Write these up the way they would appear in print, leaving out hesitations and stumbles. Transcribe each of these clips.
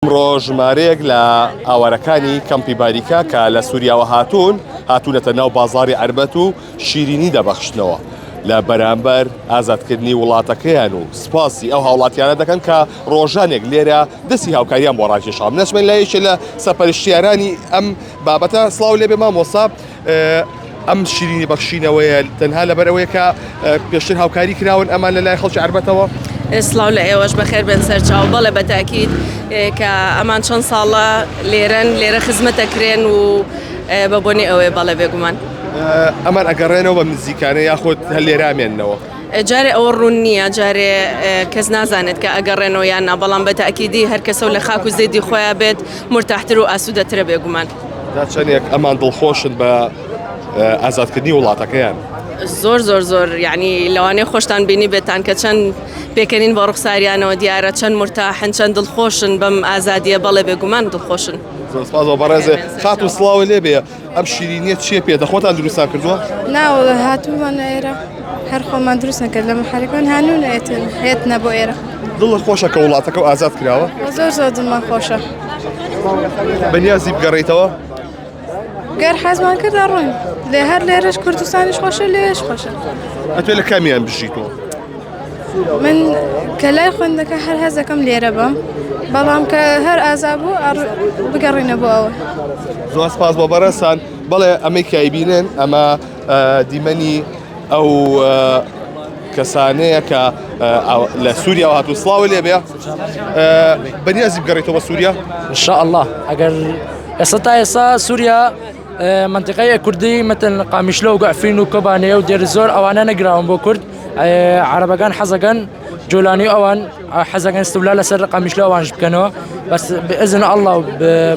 ڕۆژمارەیەک لە ئاوارەکانی کەمپی باریکە کە لە سووریاوە هاتوونەتە ناو بازاڕی عەربەت و شیرینی دەبەخشنەوە لە بەرامبەر ئازادکردنی وڵاتەکەیان و سپاسی ئەو هاوڵاتیانە دەکەن کە ڕۆژانێک لێرە دەستی هاوکاریان بۆ ڕاکێشان. نەچمە لە یەکێک لە سەپەرشتیارانی ئەم بابەتە. سڵاو لێبێ مامۆستا، ئەم شیرینی بەخشینەوەیە تەنها لەبەرەوەی کە پێشتر هاوکاری کراون ئەمان لە لای خەڵکی عەربەتەوە؟ سڵاو لە ئێوەش بەخێر بن سەرچاو. بەڵێ بەتاکید کە ئەمان چەند ساڵە لێرە خزمەتەکرێن و بە بۆنی ئەوەیە بەڵێ بێگومان ئەمان ئەگەڕێنەوە بە نزیکانە یاخۆت هەر لێرامێننەوە. جارێ ئەوە ڕوون نییە، جارێ کەس نازانێت کە ئەگەڕێنەوە یان نا، بەڵام بەتاکیدی هەر کەسە و لە خاک و زێدی خۆیان بێت مرتاحتر و ئاسوودەترە بێگومان. چەندێک ئەمان دڵخۆشن بە ئازادکردنی وڵاتەکەیان. زۆر یعنی لەوانەیە خۆشتان بینی بێتان کە چەند پێکەنین بە ڕوخساریانەوە دیارە چەند مرتاحن، چەند دڵخۆشن بەم ئازادیە. بەڵێ بێگومان دڵخۆشن. زۆر بەڕێزێ خات و سڵاوە لێبێ. ئەم شیرینیە چیە پێ دەخۆتان دروستان کردووە؟ ناوە هاتوومان ئێرە هەر خۆمان دروست نەکرد، لە محەرەکان هانوون هێتنە بۆ ئێرە. دڵت خۆشە کە وڵاتەکە و ئازاد کراوە؟ زۆر دڵمان خۆشە. بەنیازی بگەڕێیتەوە؟ گەر حەزمان کردە ڕووین لێ هەر لێرەش کوردستانیش خۆشە، لێش خۆشە. ئەتوێ لە کامیان بژیتەوە؟ من کە لای خوێندەکە هەر هەزەکەم لێرە بم، بەڵام کە هەر ئازا بوو بگەڕینە بۆ ئەوە. زۆر سپاس بۆ بەڕێستان. بەڵێ ئەمەی کایبینن ئەمە دیمەنی ئەو کەسانەیە کە لە سووریا هاتوو. سڵاوە لێبێ. بەنیازی بگەڕێیتەوە بە سووریا؟ انشاءالله ئەگەر ئێستا سووریا منطقەیە کوردی مەتن قامیشلە و گەعفرین و کۆبانەیە و دێر زۆر ئەوانە نەگراون بۆ کورد. عەرەبەکان حەزەکەن جۆلانی ئەوان حەزەکەن استولا لەسەر قامیشلە ئەوانش بکەنەوە، بەس بئذن الله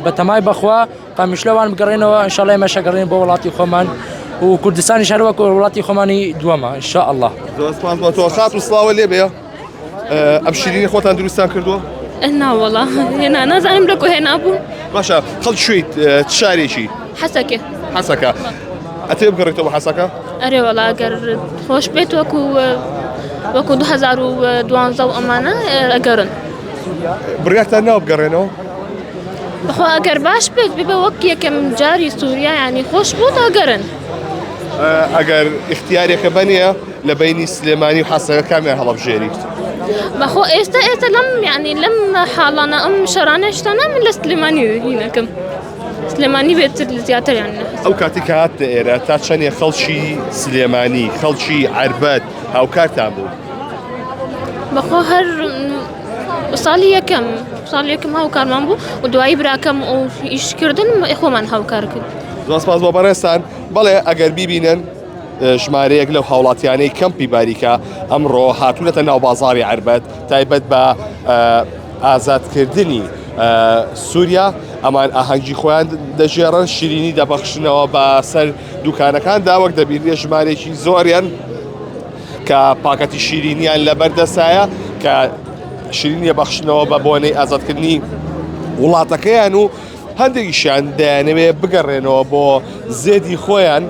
بەتەمای بەخوا قامیشلەوان بگەڕێنەوە. ئینشاءالله ئێمەش ئەگەڕێین بۆ وڵاتی خۆمان و کوردستانی هەروەک وڵاتی خۆمانی دووەمە ئینشاءالله. زۆر سپاس بۆ تۆ. خات و سڵاوە لێبێ. ئەم شیرینی خۆتان دروستان کردووە؟ ناوەڵا هێنا نازانم لە کۆهێنا بوو. باشە خەڵک شوێیت شارێکی حەسەکە ئەتێ بگەڕێتەوە حەسەکە؟ ئەرێ وەڵا ئەگەر خۆش بێت وەکو 2012 و ئەمانە ئەگەڕن. بڕیارتان ناو بگەڕێنەوە؟ بەخوا ئەگەر باش بێت ببە وەک یەکەم جاری سووریا ینی خۆش بوو ئەگەڕن. ئەگەر اختیارێکە بەنیە لە بینی سلێمانی و حەسەکە کامیان هەڵەبژێریت؟ بەخۆ ئێستا لەم حاڵانە ئەم شەرانەشتانە من لە سلێمانی هینەکەم. سلێمانی بێتتر زیاتر یان ئەو کاتی کە هاتە ئێرە تا چەندێ خەڵکی سلێمانی خەڵکی عەربەت هاوکارتان بوو؟ بەخۆ هەر ساڵی یەکەم هاوکارمان بوو و دوایی براکەم و ئیشکردن خۆمان هاوکار کرد. زۆر سپاس بۆ بەڕێستان. بەڵێ ئەگەر بیبینن ژمارەیەک لەو هاوڵاتیانەی کەمپی باریکە ئەمڕۆ هاتوونەتە ناو بازاڕی عەربەت تایبەت بە ئازادکردنی سووریا. ئەمان ئاهەنگی خۆیان دەژێڕن، شیرینی دەبەخشنەوە بە سەر دوکانەکاندا. وەک دەبینێ ژمارێکی زۆریان کە پاکەتی شیرینیان لەبەردەسایە کە شیرینی بەخشنەوە بە بۆنەی ئازادکردنی وڵاتەکەیان و هەندێکیشیان دەیانەوێت بگەڕێنەوە بۆ زێدی خۆیان